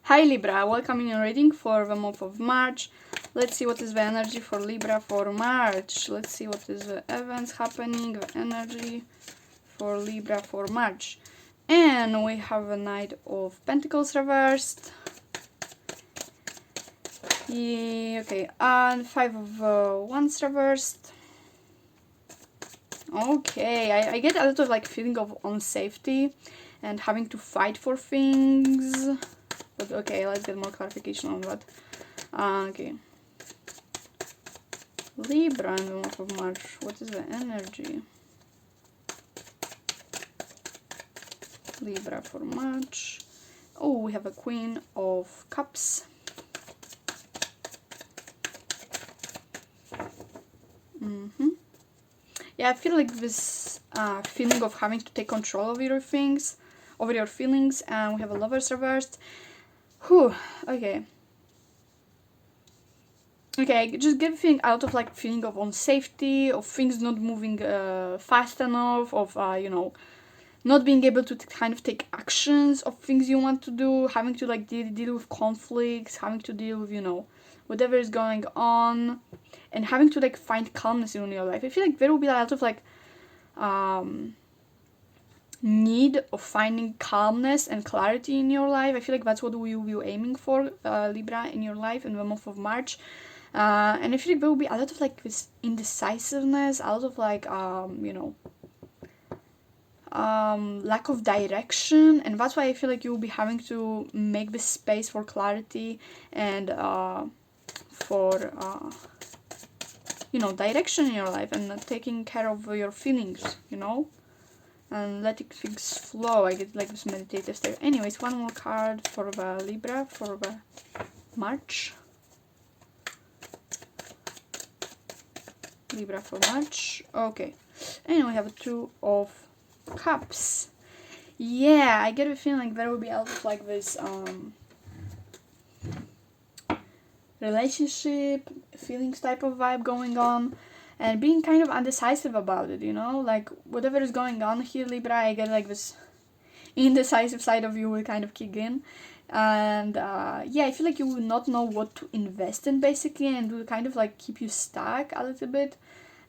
Hi Libra, welcome in your reading for the month of March. Let's see what is the energy for Libra for March. Let's see what is the events happening, the energy for Libra for March. And we have a Knight of Pentacles reversed. Yeah, okay, and Five of Wands reversed. Okay, I get a lot of like feeling of unsafety and having to fight for things. But okay, let's get more clarification on that. Okay. Libra in the month of March. What is the energy? Libra for March. Oh, we have a Queen of Cups. Yeah, I feel like this feeling of having to take control of your things, over your feelings, and we have a Lovers reversed. Whew, okay. Okay, I just get a feeling out of like feeling of unsafety, of things not moving fast enough, of you know, not being able to kind of take actions of things you want to do, having to like deal with conflicts, having to deal with, you know, whatever is going on, and having to like find calmness in your life. I feel like there will be a lot of like need of finding calmness and clarity in your life. I feel like that's what we will be aiming for, Libra, in your life in the month of March. And I feel like there will be a lot of like this indecisiveness, a lot of like you know, lack of direction, and that's why I feel like you will be having to make this space for clarity and for you know, direction in your life, and taking care of your feelings, you know, and letting things flow. I get like this meditative state. Anyways, one more card for the Libra for the March. Libra for March. Okay, and we have a Two of Cups. Yeah, I get a feeling like there will be a lot of like this relationship feelings type of vibe going on, and being kind of undecisive about it, you know, like whatever is going on here, Libra, I get like this indecisive side of you will kind of kick in. And yeah, I feel like you will not know what to invest in basically, and will kind of like keep you stuck a little bit.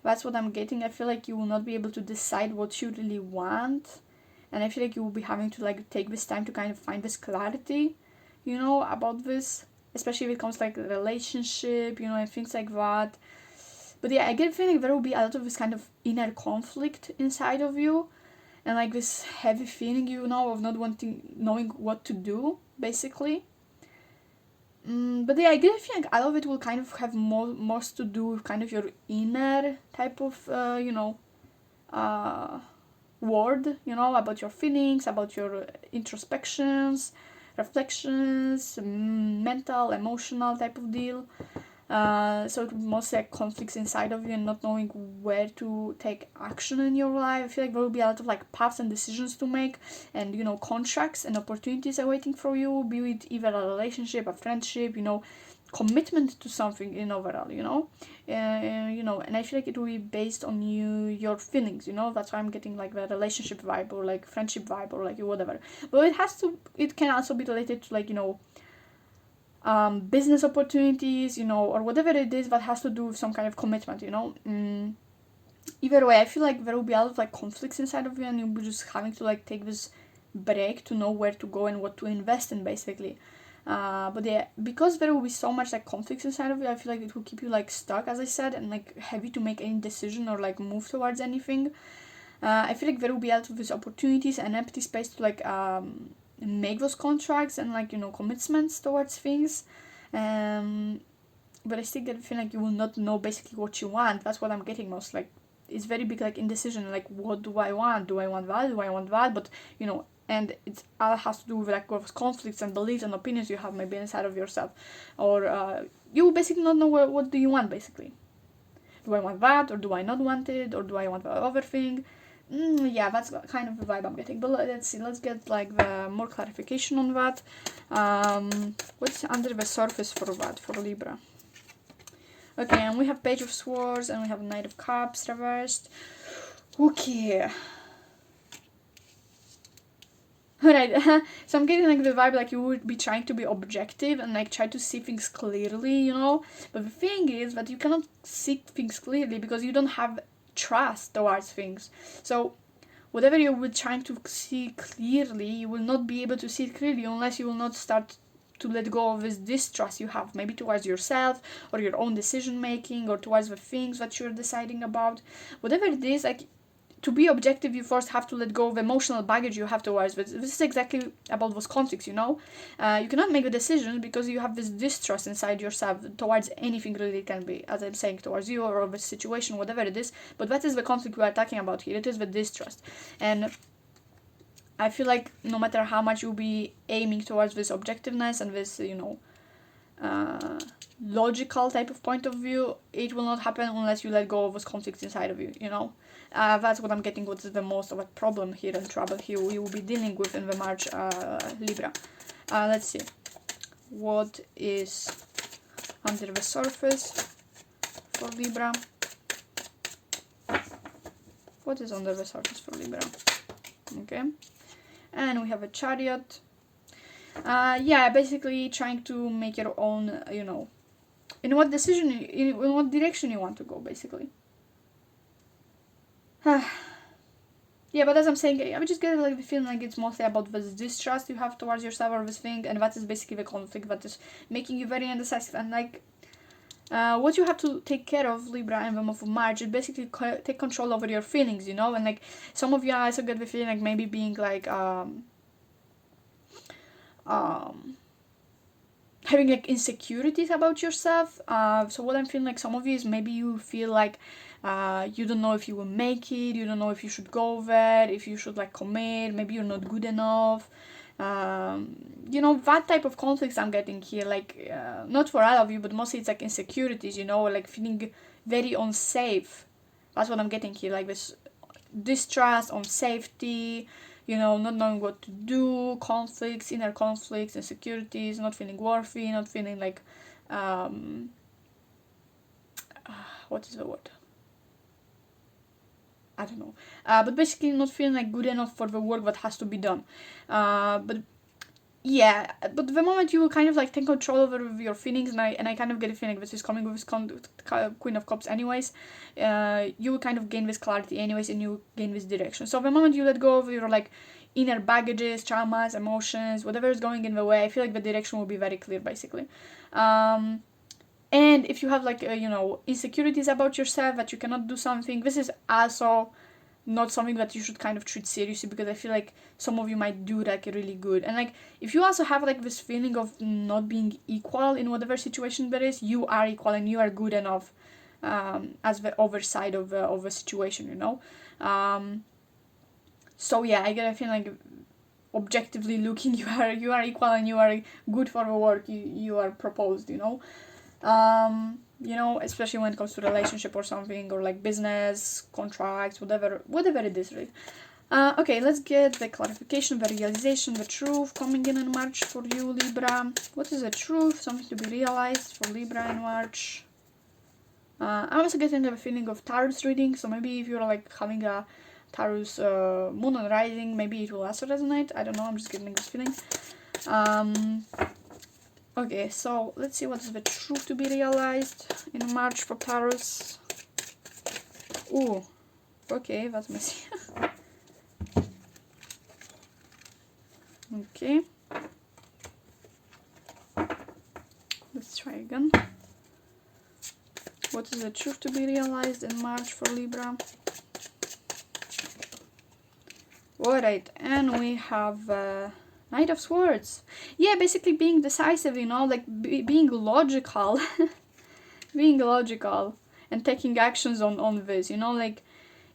That's what I'm getting. I feel like you will not be able to decide what you really want, and I feel like you will be having to like take this time to kind of find this clarity, you know, about this, especially if it comes like a relationship, you know, and things like that. But yeah, I get a feeling there will be a lot of this kind of inner conflict inside of you, and like this heavy feeling, you know, of not knowing what to do basically. But yeah, I get a feeling a lot of it will kind of have more to do with kind of your inner type of you know, word, you know, about your feelings, about your introspections, reflections, mental, emotional type of deal. So it mostly like conflicts inside of you and not knowing where to take action in your life. I feel like there will be a lot of like paths and decisions to make, and you know, contracts and opportunities are waiting for you, be it either a relationship, a friendship, you know, commitment to something in overall, you know. You know, and I feel like it will be based on your feelings, you know. That's why I'm getting like the relationship vibe or like friendship vibe or like whatever. But it can also be related to like, you know, business opportunities, you know, or whatever it is that has to do with some kind of commitment, you know. Either way, I feel like there will be a lot of like conflicts inside of you, and you'll be just having to like take this break to know where to go and what to invest in basically. But yeah, because there will be so much like conflicts inside of you, I feel like it will keep you like stuck, as I said, and like heavy to make any decision or like move towards anything. I feel like there will be a lot of these opportunities and empty space to like make those contracts and like, you know, commitments towards things. But I still get the feeling like you will not know basically what you want. That's what I'm getting most. Like, it's very big like indecision. Like, what do I want? Do I want that? Do I want that? But you know, and it all has to do with like with conflicts and beliefs and opinions you have maybe inside of yourself, or you basically not know what do you want basically. Do I want that, or do I not want it, or do I want the other thing? Yeah, that's kind of the vibe I'm getting. But let's see, let's get like the more clarification on that. What's under the surface for that, for Libra? Okay, and we have Page of Swords, and we have Knight of Cups reversed. Okay. Alright, so I'm getting like the vibe like you would be trying to be objective and like try to see things clearly, you know. But the thing is that you cannot see things clearly because you don't have trust towards things. So whatever you were trying to see clearly, you will not be able to see it clearly unless you will not start to let go of this distrust you have, maybe towards yourself or your own decision making or towards the things that you're deciding about. Whatever it is, like, to be objective, you first have to let go of emotional baggage you have towards this. This is exactly about those conflicts, you know. You cannot make a decision because you have this distrust inside yourself towards anything really. It can be, as I'm saying, towards you or the situation, whatever it is. But that is the conflict we are talking about here. It is the distrust. And I feel like no matter how much you'll be aiming towards this objectiveness and this, you know, logical type of point of view, it will not happen unless you let go of those conflicts inside of you, you know. That's what I'm getting, what is the most of a problem here and trouble here we will be dealing with in the March Libra. Let's see. What is under the surface for Libra? What is under the surface for Libra? Okay. And we have a Chariot. Yeah, basically trying to make your own, you know, in what decision, in what direction you want to go, basically. Yeah, but as I'm saying, I just get like the feeling like it's mostly about this distrust you have towards yourself or this thing, and that is basically the conflict that is making you very indecisive. And like, what you have to take care of, Libra, in the month of March, is basically take control over your feelings, you know. And like, some of you also get the feeling like maybe being like having like insecurities about yourself. So what I'm feeling like some of you is maybe you feel like you don't know if you will make it, you don't know if you should go there, if you should like commit, maybe you're not good enough. You know, that type of conflicts I'm getting here, like not for all of you, but mostly it's like insecurities, you know, like feeling very unsafe. That's what I'm getting here, like this distrust, unsafety, you know, not knowing what to do, conflicts, inner conflicts, insecurities, not feeling worthy, not feeling like what is the word? I don't know. But basically not feeling like good enough for the work that has to be done. But yeah, but the moment you will kind of like take control over your feelings, and I kind of get a feeling this is coming with this Queen of Cups anyways, you will kind of gain this clarity anyways, and you gain this direction. So the moment you let go of your like inner baggages, traumas, emotions, whatever is going in the way, I feel like the direction will be very clear, basically. And if you have like you know, insecurities about yourself that you cannot do something, this is also not something that you should kind of treat seriously, because I feel like some of you might do like really good. And like, if you also have like this feeling of not being equal in whatever situation there is, you are equal and you are good enough as the other side of a situation, you know. So yeah, I get a feeling like objectively looking, you are equal and you are good for the work you are proposed, you know. You know, especially when it comes to relationship or something, or like business, contracts, whatever it is, right? Okay, let's get the clarification, the realization, the truth coming in March for you, Libra. What is the truth? Something to be realized for Libra in March. I'm also getting the feeling of Tarot's reading, so maybe if you're like having a Tarot's moon and rising, maybe it will also resonate. I don't know, I'm just getting this feeling. Okay, so let's see what is the truth to be realized in March for Taurus. Ooh, okay, that's messy. Okay. Let's try again. What is the truth to be realized in March for Libra? Alright, and we have Knight of Swords. Yeah, basically being decisive, you know, like being logical. Being logical and taking actions on this, you know, like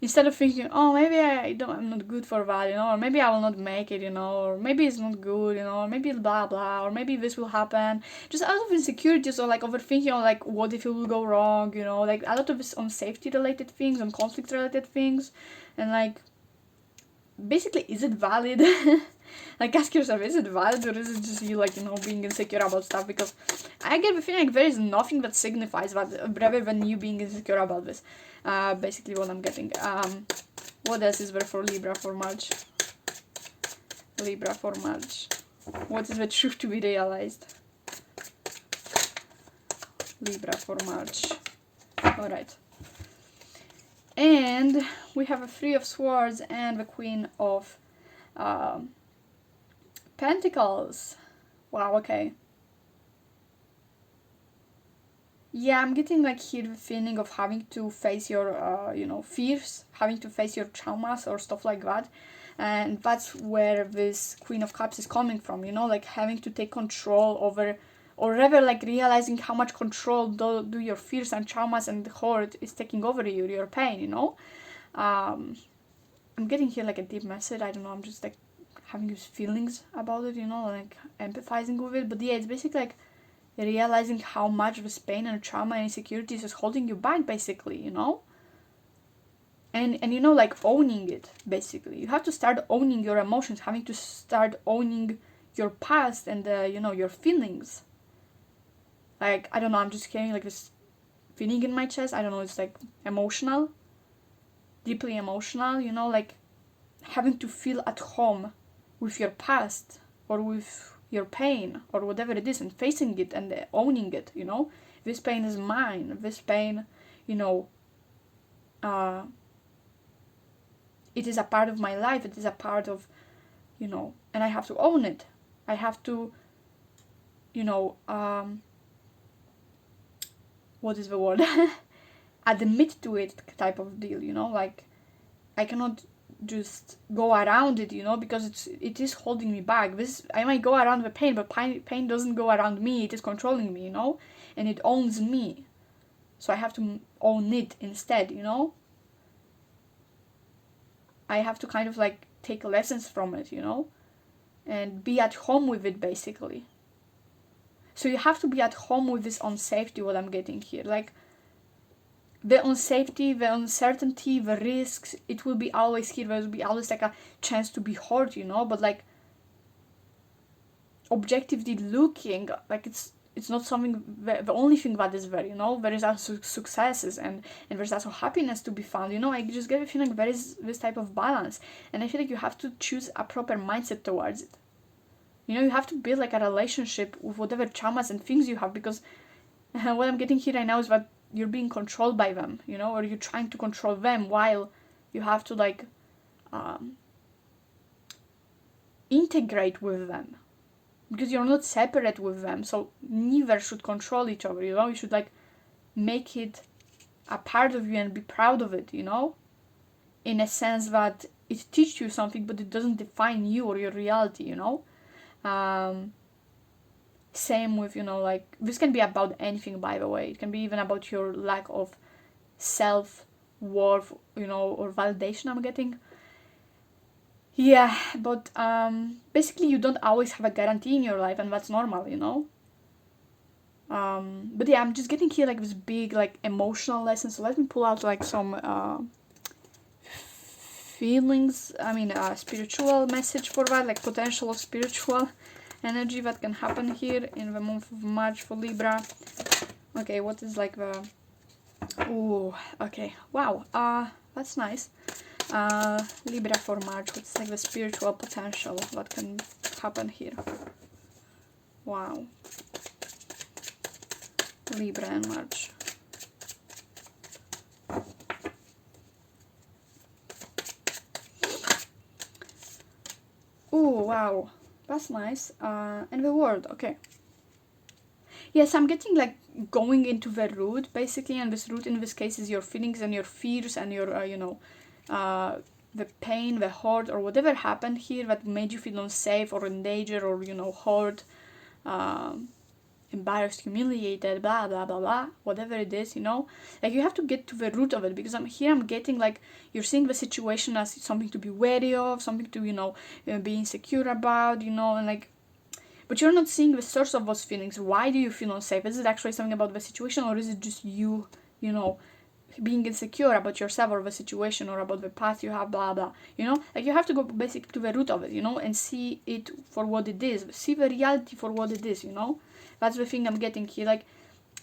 instead of thinking, oh, maybe I'm not good for that, you know, or maybe I will not make it, you know, or maybe it's not good, you know, or maybe blah blah, or maybe this will happen. Just out of insecurities or like overthinking, or like what if it will go wrong, you know, like a lot of this on safety related things, on conflict related things, and like basically, is it valid? Like, ask yourself, is it valid, or is it just you, like, you know, being insecure about stuff? Because I get the feeling like there is nothing that signifies that rather than you being insecure about this. Basically what I'm getting. What else is there for Libra for March? Libra for March. What is the truth to be realized? Libra for March. Alright. And we have a Three of Swords and the Queen of Pentacles. Wow, okay. Yeah, I'm getting like here the feeling of having to face your, you know, fears, having to face your traumas or stuff like that. And that's where this Queen of Cups is coming from, you know, like having to take control over, or rather like realizing how much control do your fears and traumas and hurt is taking over you, your pain, you know. I'm getting here like a deep message. I don't know, I'm just like having these feelings about it, you know, like empathizing with it. But yeah, it's basically like realizing how much this pain and trauma and insecurities is holding you back, basically, you know. And you know, like owning it, basically. You have to start owning your emotions, having to start owning your past and you know, your feelings. Like, I don't know, I'm just getting like this feeling in my chest. I don't know, it's like emotional, deeply emotional, you know, like having to feel at home with your past or with your pain or whatever it is, and facing it and owning it, you know. This pain is mine. This pain, you know, it is a part of my life. It is a part of, you know, and I have to own it. I have to, you know, what is the word? Admit to it, type of deal, you know. Like, I cannot just go around it, you know, because it is holding me back. This, I might go around the pain, but pain doesn't go around me. It is controlling me, you know, and it owns me. So I have to own it instead, you know. I have to kind of like take lessons from it, you know, and be at home with it, basically. So you have to be at home with this unsafety, what I'm getting here. Like, the unsafety, the uncertainty, the risks, it will be always here. There will be always like a chance to be hurt, you know, but like objectively looking, like it's not something, the only thing that is there, you know. There is also successes and there's also happiness to be found, you know. I just get a feeling there is this type of balance, and I feel like you have to choose a proper mindset towards it. You know, you have to build like a relationship with whatever traumas and things you have, because what I'm getting here right now is that you're being controlled by them, you know, or you're trying to control them while you have to like integrate with them, because you're not separate with them. So neither should control each other, you know. You should like make it a part of you and be proud of it, you know, in a sense that it teaches you something, but it doesn't define you or your reality, you know. Same with, you know, like, this can be about anything, by the way. It can be even about your lack of self-worth, you know, or validation, I'm getting. Yeah, but basically you don't always have a guarantee in your life, and that's normal, you know. But yeah, I'm just getting here like this big like emotional lesson. So let me pull out like some feelings, spiritual message for that, like potential of spiritual energy that can happen here in the month of March for Libra. Okay, what is like the... Ooh, okay, wow, that's nice. Libra for March, what's like the spiritual potential that can happen here? Wow. Libra in March. Oh, wow. That's nice. And the word, okay. Yes, I'm getting like going into the root, basically, and this root in this case is your feelings and your fears and your, the pain, the hurt, or whatever happened here that made you feel unsafe or in danger or, you know, hurt, embarrassed, humiliated, blah blah blah blah, whatever it is, you know. Like, you have to get to the root of it, because I'm getting like you're seeing the situation as something to be wary of, something to, you know, be insecure about, you know, and like, but you're not seeing the source of those feelings. Why do you feel unsafe? Is it actually something about the situation, or is it just you, you know, being insecure about yourself or the situation or about the path you have, blah blah, you know. Like, you have to go basically to the root of it, you know, and see it for what it is, see the reality for what it is, you know. That's the thing I'm getting here. Like,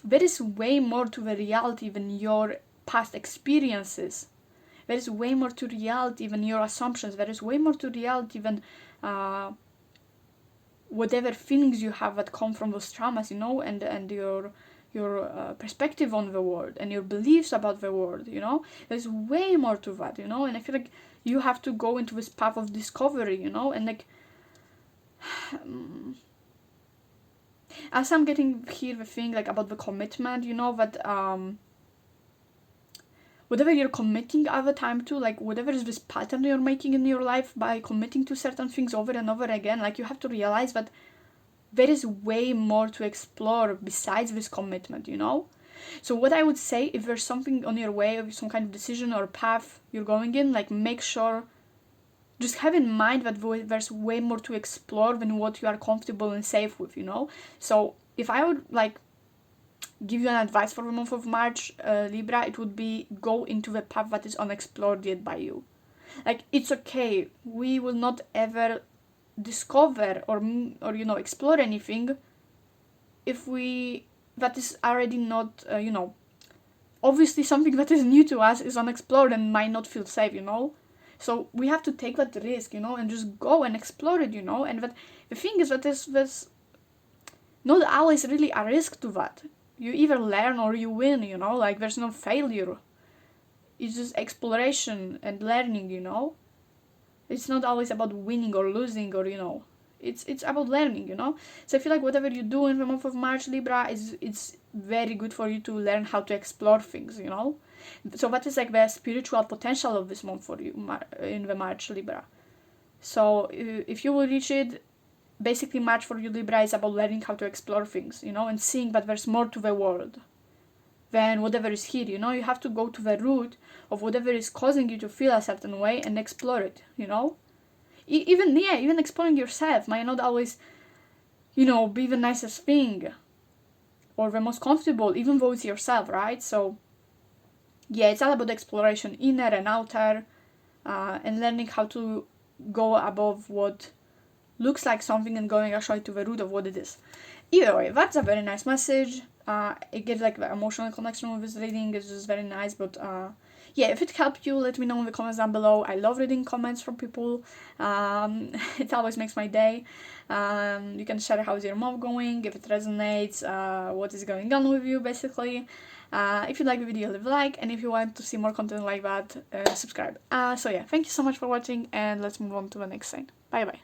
there is way more to the reality than your past experiences. There is way more to reality than your assumptions. There is way more to reality than whatever feelings you have that come from those traumas, you know, and your perspective on the world and your beliefs about the world, you know. There's way more to that, you know, and I feel like you have to go into this path of discovery, you know, and like as I'm getting here the thing like about the commitment, you know, that whatever you're committing all the time to, like whatever is this pattern you're making in your life by committing to certain things over and over again, like you have to realize that there is way more to explore besides this commitment, you know. So what I would say, if there's something on your way, or some kind of decision or path you're going in, like make sure, just have in mind that there's way more to explore than what you are comfortable and safe with, you know. So if I would like give you an advice for the month of March, Libra, it would be go into the path that is unexplored yet by you. Like it's okay, we will not ever discover or you know explore anything if we that is already not you know, obviously something that is new to us is unexplored and might not feel safe, you know. So we have to take that risk, you know, and just go and explore it, you know. And that the thing is that there's not always really a risk to that. You either learn or you win, you know, like there's no failure. It's just exploration and learning, you know. It's not always about winning or losing, or you know, it's about learning, you know. So I feel like whatever you do in the month of March, Libra, it's very good for you to learn how to explore things, you know. So that is like the spiritual potential of this month for you in the March, Libra. So if you will reach it, basically March for you, Libra, is about learning how to explore things, you know, and seeing that there's more to the world than whatever is here, you know. You have to go to the root of whatever is causing you to feel a certain way and explore it, you know. Even exploring yourself might not always, you know, be the nicest thing or the most comfortable, even though it's yourself, right? So yeah, it's all about exploration, inner and outer, and learning how to go above what looks like something and going actually to the root of what it is. Either way, that's a very nice message. It gives like the emotional connection with this reading. It's just very nice. But yeah, if it helped you, let me know in the comments down below. I love reading comments from people. It always makes my day. You can share how's your month going, if it resonates, what is going on with you, basically. If you like the video, leave a like, and if you want to see more content like that, subscribe. So yeah, thank you so much for watching, and let's move on to the next thing. Bye bye.